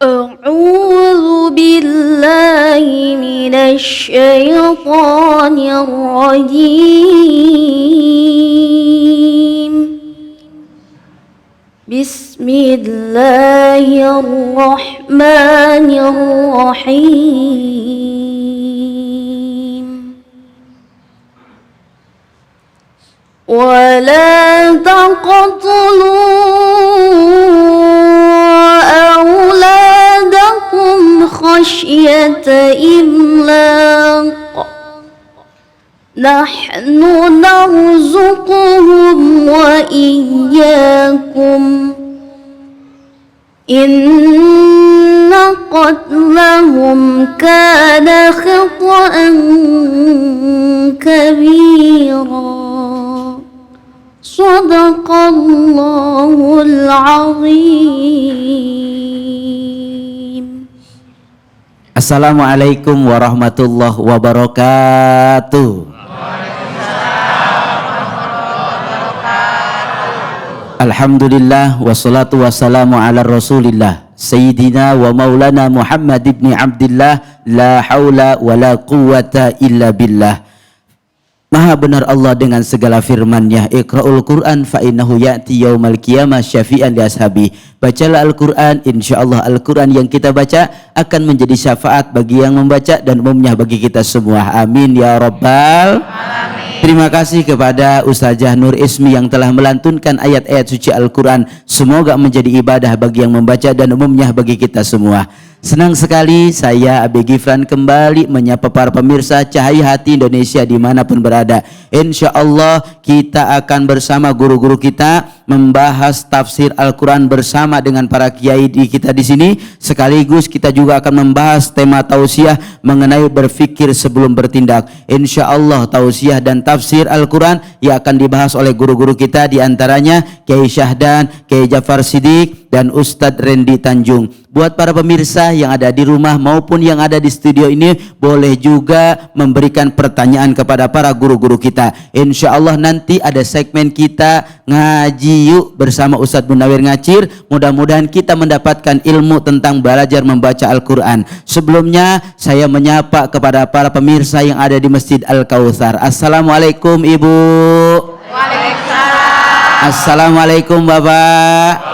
أعوذ بالله من الشيطان الرجيم. بسم الله الرحمن الرحيم. ولا تقتلوا أولادكم خشية إملاق نحن نرزقهم وإياكم إن قتلهم كان خطأ كبيرا. صدق الله العظيم. Assalamualaikum warahmatullahi wabarakatuh. Alhamdulillah wassalatu wassalamu ala rasulillah Sayyidina wa maulana Muhammad ibn Abdillah. La hawla wa la quwwata illa billah. Maha benar Allah dengan segala firman-Nya. Iqra'ul Qur'an fa innahu ya'ti yaumal qiyamah syafi'an li ashabi. Bacalah Al-Qur'an, insyaallah Al-Qur'an yang kita baca akan menjadi syafaat bagi yang membaca dan umumnya bagi kita semua. Amin ya rabbal alamin. Terima kasih kepada Ustazah Nur Ismi yang telah melantunkan ayat-ayat suci Al-Qur'an. Semoga menjadi ibadah bagi yang membaca dan umumnya bagi kita semua. Senang sekali saya Abi Gifran kembali menyapa para pemirsa Cahaya Hati Indonesia dimanapun berada. Insya Allah kita akan bersama guru-guru kita membahas tafsir Al-Quran bersama dengan para kiai kita di sini. Sekaligus kita juga akan membahas tema tausiah mengenai berfikir sebelum bertindak. Insya Allah tausiah dan tafsir Al-Quran yang akan dibahas oleh guru-guru kita, diantaranya Kiai Syahdan, Kiai Jafar Siddiq, dan Ustadz Randy Tanjung. Buat para pemirsa yang ada di rumah maupun yang ada di studio ini, boleh juga memberikan pertanyaan kepada para guru-guru kita. Insya Allah nanti ada segmen kita ngaji yuk bersama Ustadz Munawir Ngacir. Mudah-mudahan kita mendapatkan ilmu tentang belajar membaca Al-Quran. Sebelumnya saya menyapa kepada para pemirsa yang ada di Masjid Al-Kautsar. Assalamualaikum Ibu. Waalaikumsalam. Assalamualaikum Bapak.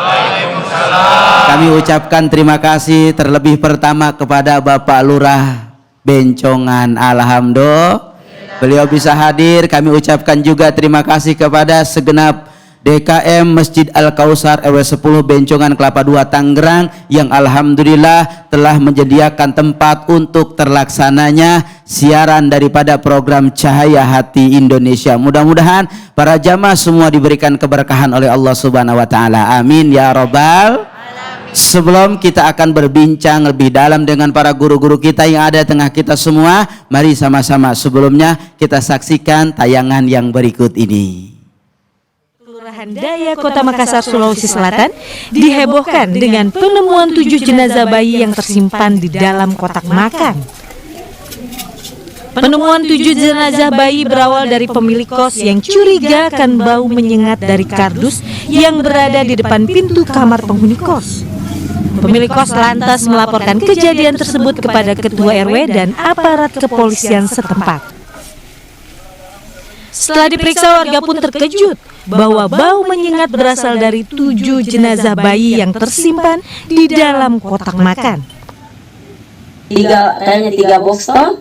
Kami ucapkan terima kasih terlebih pertama kepada Bapak Lurah Bencongan. Alhamdulillah beliau bisa hadir. Kami ucapkan juga terima kasih kepada segenap DKM Masjid Al-Kautsar RW 10 Bencongan Kelapa II Tangerang yang alhamdulillah telah menyediakan tempat untuk terlaksananya siaran daripada program Cahaya Hati Indonesia. Mudah-mudahan para jamaah semua diberikan keberkahan oleh Allah Subhanahu wa taala. Amin ya rabbal. Sebelum kita akan berbincang lebih dalam dengan para guru-guru kita yang ada tengah kita semua, mari sama-sama sebelumnya kita saksikan tayangan yang berikut ini. Kelurahan Daya Kota Makassar, Sulawesi Selatan dihebohkan dengan penemuan 7 jenazah bayi yang tersimpan di dalam kotak makan. Penemuan 7 jenazah bayi berawal dari pemilik kos yang curiga akan bau menyengat dari kardus yang berada di depan pintu kamar penghuni kos. Pemilik kos lantas melaporkan kejadian tersebut kepada Ketua RW dan aparat kepolisian setempat. Setelah diperiksa, warga pun terkejut bahwa bau menyengat berasal dari 7 jenazah bayi yang tersimpan di dalam kotak makan. Kayaknya 3 box toh,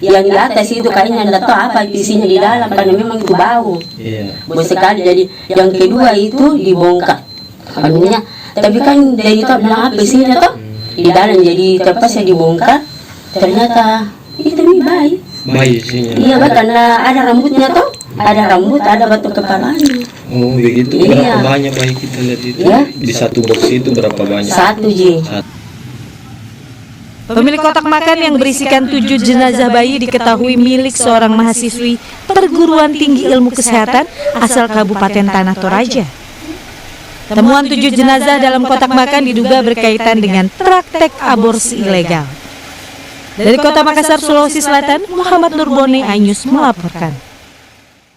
yang di atas itu kayaknya tidak tahu apa isinya di dalam karena memang itu bau. Bau sekali. Jadi yang kedua itu dibongkar anunya, tapi kan dari itu bilang apa isinya toh di dalam, jadi terpaksa dibongkar. Ternyata itu bayi. Bayi isinya. Iya, karena ada rambutnya toh, ada rambut, ada batu kepalanya. Oh begitu. Iya. Berapa banyak bayi kita lihat itu? Ya. Di satu box itu berapa banyak? 1 Ji. Pemilik kotak makan yang berisikan 7 jenazah bayi diketahui milik seorang mahasiswi perguruan tinggi ilmu kesehatan asal Kabupaten Tanah Toraja. Temuan 7 jenazah dalam kotak makan diduga berkaitan dengan praktek aborsi ilegal. Dari Kota Makassar, Sulawesi Selatan, Muhammad Nurboni Ainus melaporkan.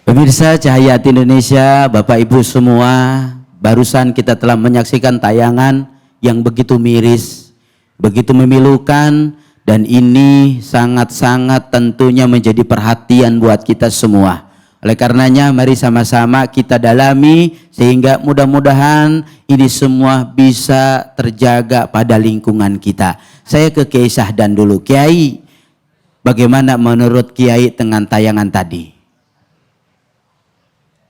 Pemirsa Cahaya Hati Indonesia, Bapak Ibu semua, barusan kita telah menyaksikan tayangan yang begitu miris begitu memilukan, dan ini sangat-sangat tentunya menjadi perhatian buat kita semua. Oleh karenanya mari sama-sama kita dalami sehingga mudah-mudahan ini semua bisa terjaga pada lingkungan kita. Saya ke Kiai Syahdan dulu. Kiai, bagaimana menurut Kiai dengan tayangan tadi?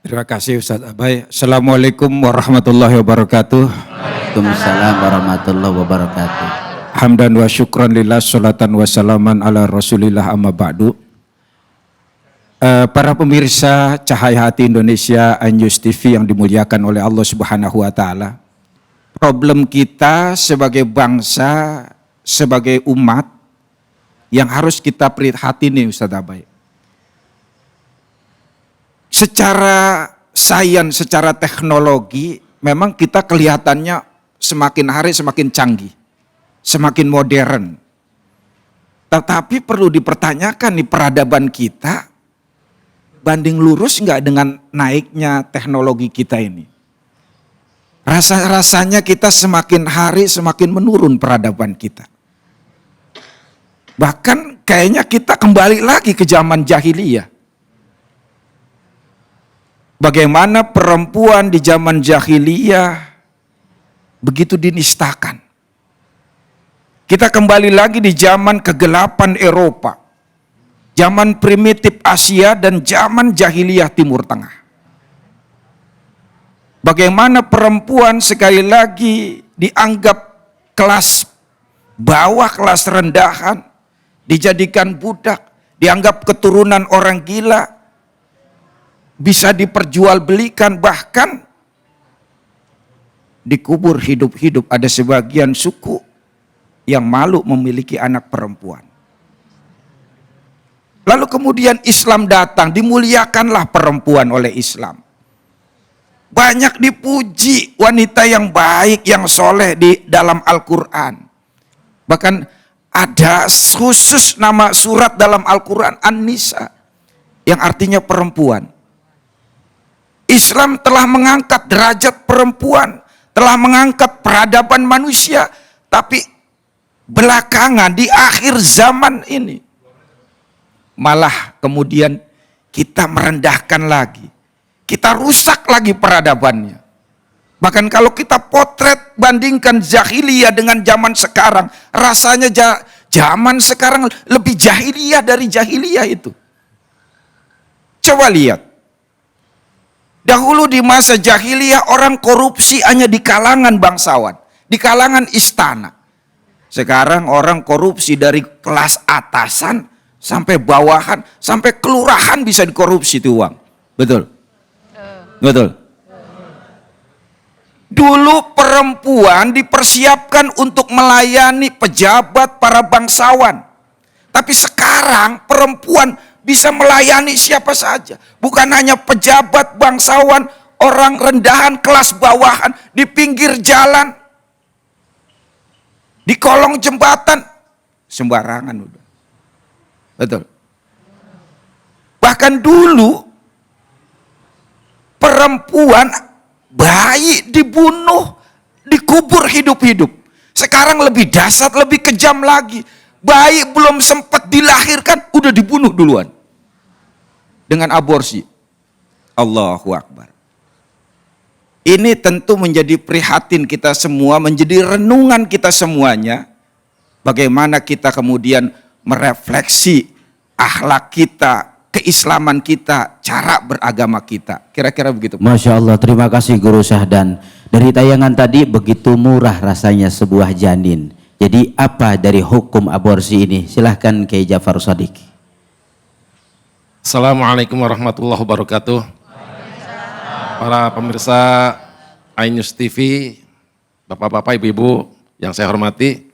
Terima kasih Ustaz Abai. Assalamualaikum warahmatullahi wabarakatuh. Waalaikumsalam warahmatullahi wabarakatuh. Hamdan wa syukran lillah, salatan wa salaman ala rasulillah, amma ba'du. Para pemirsa Cahaya Hati Indonesia, iNews TV yang dimuliakan oleh Allah Subhanahu wa Ta'ala. Problem kita sebagai bangsa, sebagai umat yang harus kita prihatini Ustaz Abai. Secara sains, secara teknologi, memang kita kelihatannya semakin hari semakin canggih, semakin modern. Tetapi perlu dipertanyakan nih, peradaban kita banding lurus nggak dengan naiknya teknologi kita ini? Rasanya kita semakin hari semakin menurun peradaban kita. Bahkan kayaknya kita kembali lagi ke zaman jahiliyah. Bagaimana perempuan di zaman jahiliyah begitu dinistakan. Kita kembali lagi di zaman kegelapan Eropa, zaman primitif Asia dan zaman jahiliyah Timur Tengah. Bagaimana perempuan sekali lagi dianggap kelas bawah, kelas rendahan, dijadikan budak, dianggap keturunan orang gila, bisa diperjualbelikan, bahkan dikubur hidup-hidup. Ada sebagian suku yang malu memiliki anak perempuan. Lalu kemudian Islam datang, dimuliakanlah perempuan oleh Islam. Banyak dipuji wanita yang baik, yang soleh di dalam Al-Quran. Bahkan ada khusus nama surat dalam Al-Quran, An-Nisa, yang artinya perempuan. Islam telah mengangkat derajat perempuan, telah mengangkat peradaban manusia, tapi belakangan di akhir zaman ini malah kemudian kita merendahkan lagi, kita rusak lagi peradabannya. Bahkan kalau kita potret bandingkan jahiliyah dengan zaman sekarang, rasanya zaman sekarang lebih jahiliyah dari jahiliyah itu. Coba lihat. Dahulu di masa jahiliyah orang korupsi hanya di kalangan bangsawan, di kalangan istana. Sekarang orang korupsi dari kelas atasan sampai bawahan, sampai kelurahan bisa dikorupsi itu uang. Betul? Betul. Dulu perempuan dipersiapkan untuk melayani pejabat, para bangsawan. Tapi sekarang perempuan bisa melayani siapa saja. Bukan hanya pejabat, bangsawan, orang rendahan, kelas bawahan, di pinggir jalan, di kolong jembatan, sembarangan udah. Betul. Bahkan dulu perempuan, bayi dibunuh, dikubur hidup-hidup. Sekarang lebih dahsyat, lebih kejam lagi. Bayi belum sempat dilahirkan, udah dibunuh duluan. Dengan aborsi. Allahu Akbar. Ini tentu menjadi prihatin kita semua, menjadi renungan kita semuanya. Bagaimana kita kemudian merefleksi akhlak kita, keislaman kita, cara beragama kita. Kira-kira begitu. Masya Allah, terima kasih Guru Syahdan. Dari tayangan tadi begitu murah rasanya sebuah janin. Jadi apa dari hukum aborsi ini? Silahkan Kiai Ja'far Shadiq. Assalamualaikum warahmatullahi wabarakatuh. Para pemirsa iNews TV, bapak-bapak, ibu-ibu yang saya hormati,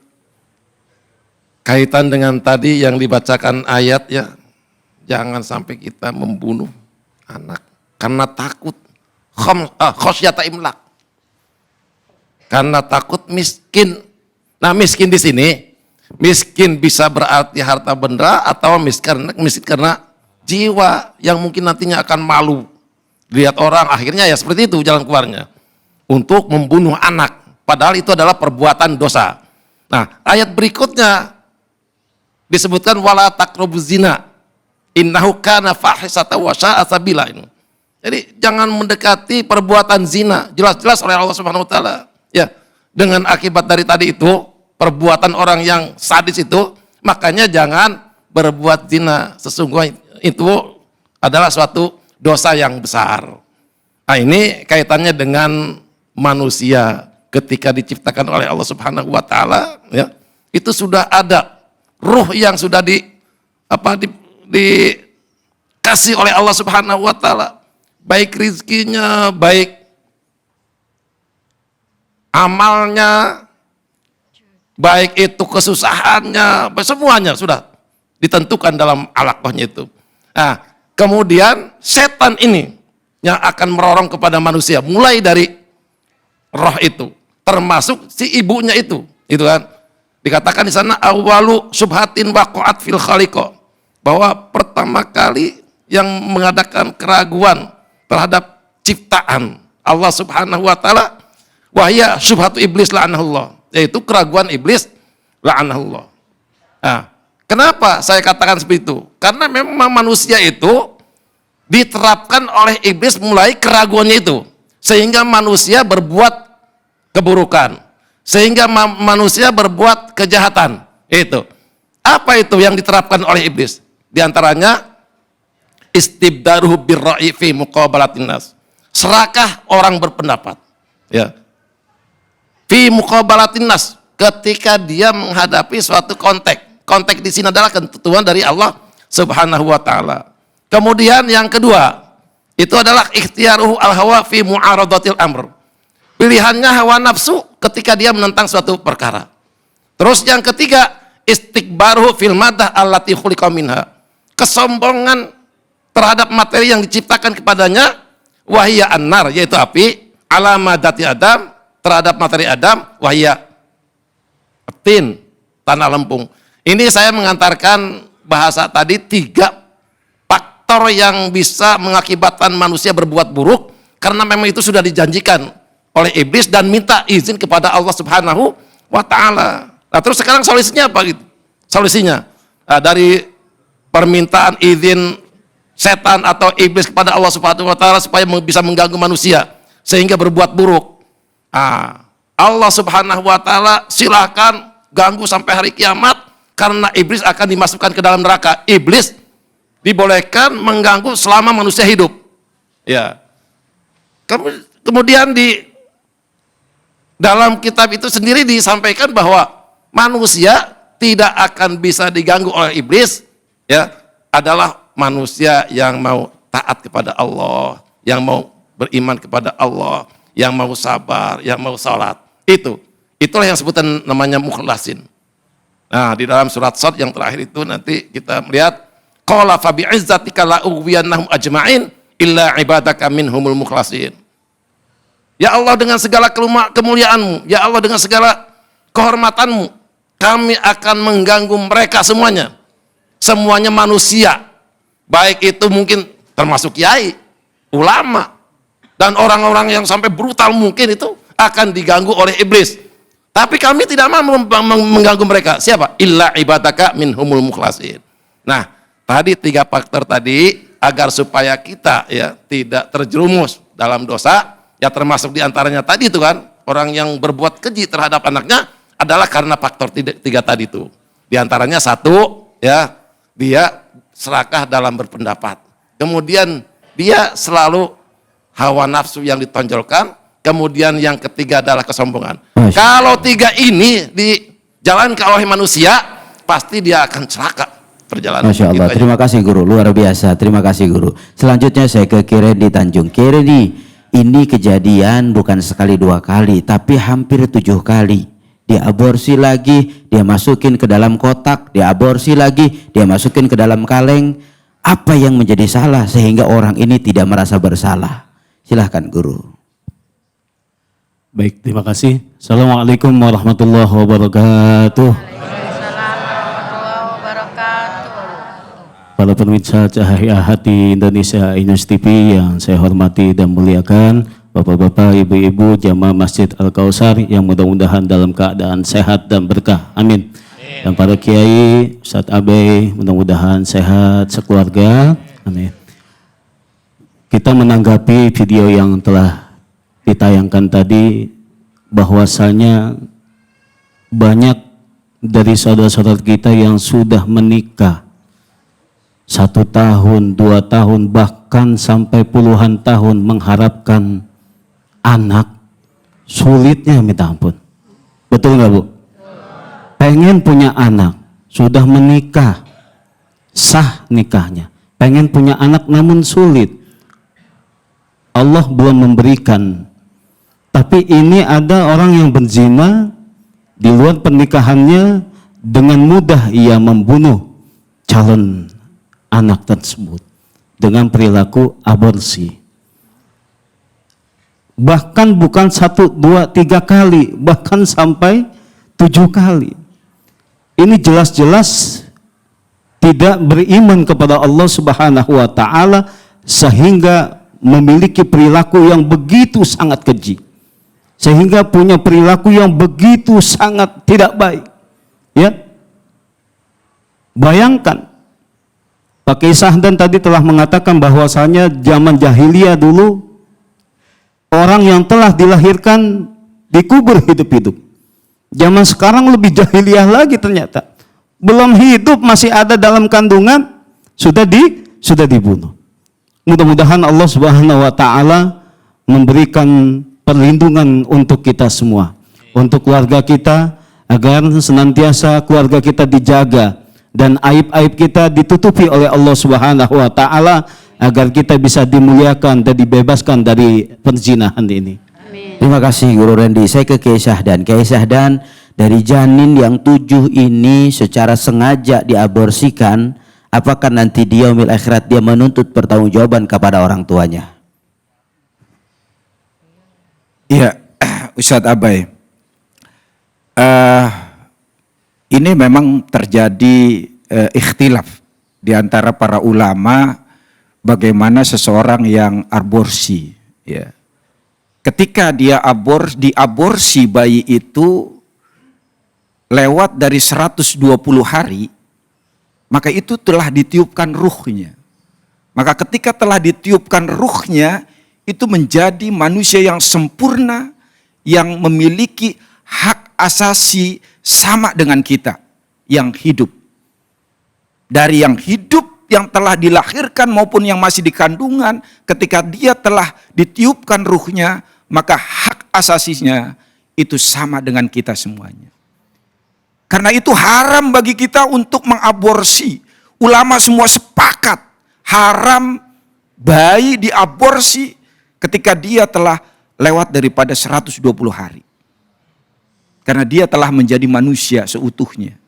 kaitan dengan tadi yang dibacakan ayat ya, jangan sampai kita membunuh anak karena takut khosyata imlak, karena takut miskin. Nah, miskin di sini, miskin bisa berarti harta benda atau miskin karena jiwa yang mungkin nantinya akan malu lihat orang, akhirnya ya seperti itu jalan keluarnya untuk membunuh anak, padahal itu adalah perbuatan dosa. Nah, ayat berikutnya disebutkan wala taqrabuz zina innahu kana fahisatan wa sya'a sabila. Jadi jangan mendekati perbuatan zina, jelas-jelas oleh Allah Subhanahu wa taala. Ya, dengan akibat dari tadi itu, perbuatan orang yang sadis itu, makanya jangan berbuat zina. Sesungguhnya itu adalah suatu dosa yang besar. Nah, ini kaitannya dengan manusia ketika diciptakan oleh Allah Subhanahu wa taala, ya. Itu sudah ada ruh yang sudah dikasih oleh Allah Subhanahu wa taala, baik rizkinya, baik amalnya, baik itu kesusahannya, semuanya sudah ditentukan dalam alaqahnya itu. Nah, kemudian setan ini yang akan merorong kepada manusia mulai dari roh itu, termasuk si ibunya itu kan. Dikatakan di sana awalu subhatin waqa'at fil khaliqa, bahwa pertama kali yang mengadakan keraguan terhadap ciptaan Allah Subhanahu wa taala wahya syubhatu iblis la'anahullah, yaitu keraguan iblis la'anahullah. Nah, kenapa saya katakan seperti itu? Karena memang manusia itu diterapkan oleh iblis mulai keraguannya itu, sehingga manusia berbuat keburukan, sehingga manusia berbuat kejahatan. Itu apa itu yang diterapkan oleh iblis? Di antaranya istibdaruhu birra'i fi muqabalatin nas, serakah orang berpendapat, ya, fi muqabalatin nas, ketika dia menghadapi suatu konteks di sini adalah ketentuan dari Allah Subhanahu wa taala. Kemudian yang kedua itu adalah ikhtiaruhu al-hawa fi mu'aradatil amr, pilihannya hawa nafsu ketika dia menentang suatu perkara. Terus yang ketiga istikbaruhu fil madah allati khuliqa minha, kesombongan terhadap materi yang diciptakan kepadanya, wahia annar, yaitu api, ala madati Adam, terhadap materi Adam, wahia tin, tanah lempung. Ini saya mengantarkan bahasa tadi 3 faktor yang bisa mengakibatkan manusia berbuat buruk, karena memang itu sudah dijanjikan oleh iblis dan minta izin kepada Allah Subhanahu wa taala. Nah, terus sekarang solusinya apa gitu? Solusinya dari permintaan izin setan atau iblis kepada Allah Subhanahu wa taala supaya bisa mengganggu manusia sehingga berbuat buruk. Allah Subhanahu wa taala silakan ganggu sampai hari kiamat, karena iblis akan dimasukkan ke dalam neraka. Iblis dibolehkan mengganggu selama manusia hidup. Ya. Kemudian di dalam kitab itu sendiri disampaikan bahwa manusia tidak akan bisa diganggu oleh iblis, ya, adalah manusia yang mau taat kepada Allah, yang mau beriman kepada Allah, yang mau sabar, yang mau salat. Itulah yang sebutan namanya mukhlasin. Nah, di dalam surat Shad yang terakhir itu nanti kita melihat qala fa bi'izzatika la ughwiyannahum ajma'in illa ibadaka minhumul mukhlasin. Ya Allah, dengan segala kemuliaan-Mu, ya Allah, dengan segala kehormatan-Mu, kami akan mengganggu mereka semuanya. Semuanya manusia, baik itu mungkin termasuk kiai, ulama, dan orang-orang yang sampai brutal mungkin itu akan diganggu oleh iblis. Tapi kami tidak mau mengganggu mereka. Siapa? Illa ibadaka minhumul mukhlasin. Nah, tadi 3 faktor tadi agar supaya kita, ya, tidak terjerumus dalam dosa, ya, termasuk diantaranya tadi itu kan, orang yang berbuat keji terhadap anaknya adalah karena faktor 3 tadi itu. Di antaranya 1, ya, dia serakah dalam berpendapat. Kemudian dia selalu hawa nafsu yang ditonjolkan. Kemudian yang ketiga adalah kesombongan. Kalau 3 ini dijalankan oleh manusia, pasti dia akan celaka perjalanan. Masya Allah, terima kasih guru, luar biasa, terima kasih guru. Selanjutnya saya ke Kiredi Tanjung. Kiredi, ini kejadian bukan sekali 2 kali, tapi hampir 7 kali. Dia aborsi lagi, dia masukin ke dalam kotak, dia aborsi lagi, dia masukin ke dalam kaleng. Apa yang menjadi salah sehingga orang ini tidak merasa bersalah? Silahkan guru. Baik, terima kasih. Assalamualaikum warahmatullahi wabarakatuh. Para pemirsa Cahaya Hati Indonesia Inus TV yang saya hormati dan muliakan, Bapak-bapak, ibu-ibu, jamaah Masjid Al-Kausar yang mudah-mudahan dalam keadaan sehat dan berkah. Amin. Dan para kiai, Ustadz Abe, mudah-mudahan sehat sekeluarga. Amin. Kita menanggapi video yang telah ditayangkan tadi, bahwasanya banyak dari saudara-saudara kita yang sudah menikah 1 tahun, 2 tahun, bahkan sampai puluhan tahun mengharapkan anak, sulitnya minta ampun. Betul nggak Bu? Pengen punya anak, sudah menikah, sah nikahnya, pengen punya anak namun sulit. Allah belum memberikan. Tapi ini ada orang yang berzina di luar pernikahannya, dengan mudah ia membunuh calon anak tersebut dengan perilaku aborsi. Bahkan bukan 1, 2, 3 kali, bahkan sampai 7 kali. Ini jelas-jelas tidak beriman kepada Allah Subhanahu wa Ta'ala, sehingga memiliki perilaku yang begitu sangat keji, sehingga punya perilaku yang begitu sangat tidak baik. Ya, bayangkan, Pak Kiai Sahdan tadi telah mengatakan bahwasanya zaman jahiliyah dulu orang yang telah dilahirkan dikubur hidup-hidup. Zaman sekarang lebih jahiliyah lagi ternyata. Belum hidup masih ada dalam kandungan sudah dibunuh. Mudah-mudahan Allah Subhanahu wa Ta'ala memberikan perlindungan untuk kita semua, untuk keluarga kita, agar senantiasa keluarga kita dijaga dan aib-aib kita ditutupi oleh Allah Subhanahu wa Ta'ala, agar kita bisa dimuliakan dan dibebaskan dari perzinahan ini. Amin. Terima kasih Guru Randy. Saya ke Kiai Sahdan. Kiai Sahdan, dari janin yang 7 ini secara sengaja diaborsikan, apakah nanti di yaumil akhirat dia menuntut pertanggungjawaban kepada orang tuanya? Iya, Ustadz Abai. Ini memang terjadi ikhtilaf di antara para ulama bagaimana seseorang yang aborsi, ya. Ketika dia diaborsi bayi itu lewat dari 120 hari, maka itu telah ditiupkan ruhnya. Maka ketika telah ditiupkan ruhnya, itu menjadi manusia yang sempurna, yang memiliki hak asasi sama dengan kita yang hidup. Dari yang hidup, yang telah dilahirkan maupun yang masih di kandungan, ketika dia telah ditiupkan ruhnya, maka hak asasinya itu sama dengan kita semuanya. Karena itu haram bagi kita untuk mengaborsi. Ulama semua sepakat haram bayi diaborsi ketika dia telah lewat daripada 120 hari. Karena dia telah menjadi manusia seutuhnya.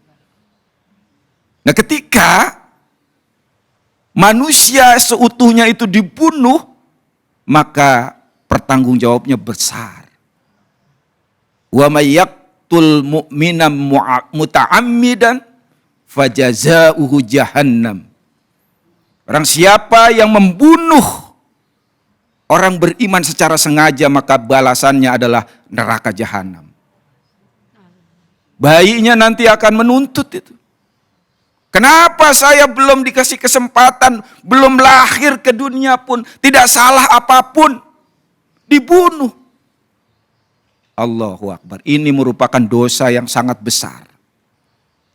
Nah, ketika manusia seutuhnya itu dibunuh, maka pertanggungjawabnya besar. Wa may yaqtul mu'mina muta'ammidan fajazaohu jahannam. Barang siapa yang membunuh orang beriman secara sengaja, maka balasannya adalah neraka jahanam. Bayinya nanti akan menuntut itu. Kenapa saya belum dikasih kesempatan, belum lahir ke dunia pun, tidak salah apapun, dibunuh. Allahu Akbar. Ini merupakan dosa yang sangat besar.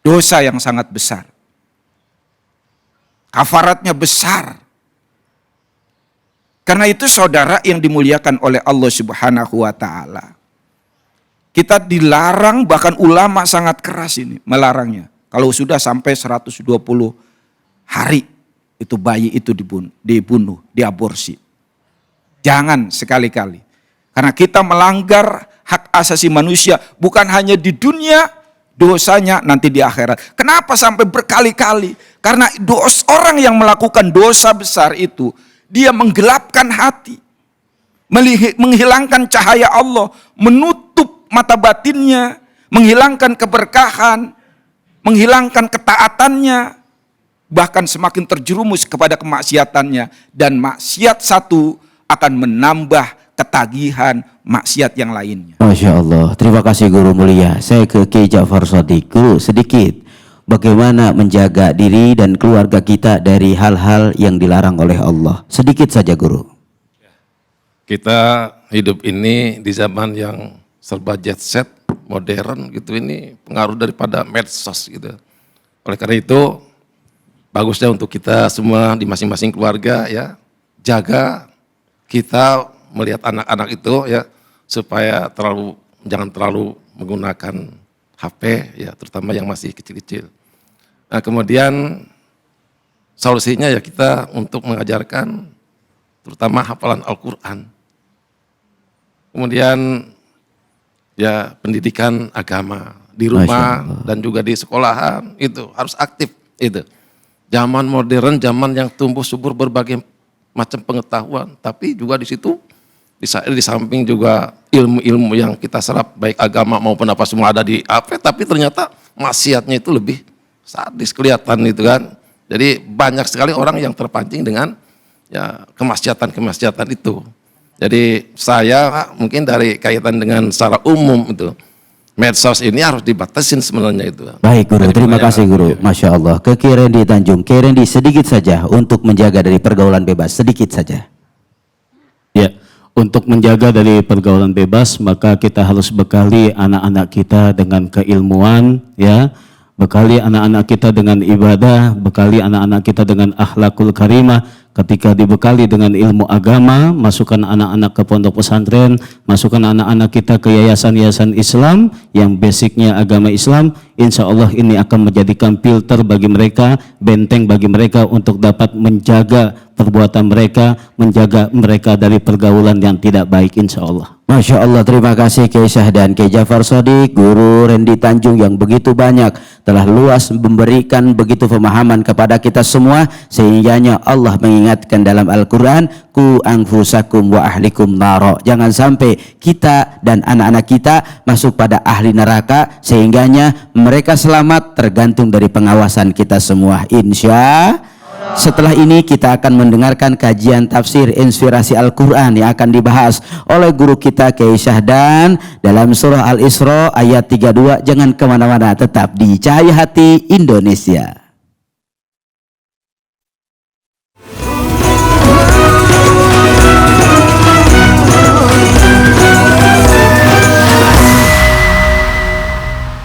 Dosa yang sangat besar. Kafaratnya besar. Karena itu saudara yang dimuliakan oleh Allah Subhanahu wa Ta'ala, kita dilarang, bahkan ulama sangat keras ini melarangnya. Kalau sudah sampai 120 hari itu bayi itu dibunuh, diaborsi. Jangan sekali-kali. Karena kita melanggar hak asasi manusia, bukan hanya di dunia, dosanya nanti di akhirat. Kenapa sampai berkali-kali? Karena orang yang melakukan dosa besar itu, dia menggelapkan hati, menghilangkan cahaya Allah, menutup mata batinnya, menghilangkan keberkahan, menghilangkan ketaatannya, bahkan semakin terjerumus kepada kemaksiatannya. Dan maksiat satu akan menambah ketagihan, maksiat yang lainnya. Masya Allah, terima kasih guru mulia. Saya ke Kiai Ja'far Shadiq. Guru, sedikit bagaimana menjaga diri dan keluarga kita dari hal-hal yang dilarang oleh Allah. Sedikit saja guru. Kita hidup ini di zaman yang serba jet set, modern gitu, ini pengaruh daripada medsos gitu. Oleh karena itu, bagusnya untuk kita semua di masing-masing keluarga ya, jaga kita melihat anak-anak itu ya, supaya jangan terlalu menggunakan HP ya, terutama yang masih kecil-kecil. Nah, kemudian solusinya ya kita untuk mengajarkan terutama hafalan Al-Qur'an. Kemudian ya pendidikan agama di rumah dan juga di sekolahan itu harus aktif itu. Zaman modern, zaman yang tumbuh subur berbagai macam pengetahuan, tapi juga di situ di samping juga ilmu-ilmu yang kita serap baik agama maupun apa semua ada di HP, tapi ternyata maksiatnya itu lebih sadis kelihatan itu kan. Jadi banyak sekali orang yang terpancing dengan ya kemaksiatan itu. Jadi saya mungkin dari kaitan dengan secara umum itu medsos ini harus dibatasin sebenarnya itu. Baik guru, terima kasih guru. Masya Allah. Ke Kiai Rendi Tanjung. Kiai Rendi, sedikit saja untuk menjaga dari pergaulan bebas, sedikit saja. Ya, untuk menjaga dari pergaulan bebas maka kita harus bekali anak-anak kita dengan keilmuan ya. Bekali anak-anak kita dengan ibadah, bekali anak-anak kita dengan akhlakul karimah. Ketika dibekali dengan ilmu agama, masukkan anak-anak ke pondok pesantren, masukkan anak-anak kita ke yayasan-yayasan Islam yang basicnya agama Islam, insya Allah ini akan menjadikan filter bagi mereka, benteng bagi mereka untuk dapat menjaga perbuatan mereka, menjaga mereka dari pergaulan yang tidak baik insya Allah. Masya Allah, terima kasih Kiai Syahdan, Kiai Ja'far Shadiq, Guru Rendi Tanjung yang begitu banyak telah luas memberikan begitu pemahaman kepada kita semua, sehingganya Allah mengingatkan dalam Al-Quran, ku anfusakum wa ahlikum naro. Jangan sampai kita dan anak-anak kita masuk pada ahli neraka, sehingganya mereka selamat tergantung dari pengawasan kita semua. Insya setelah ini kita akan mendengarkan kajian tafsir inspirasi Al-Quran yang akan dibahas oleh guru kita Kiai Syahdan dalam surah Al-Isra ayat 32. Jangan kemana-mana, tetap di Cahaya Hati Indonesia.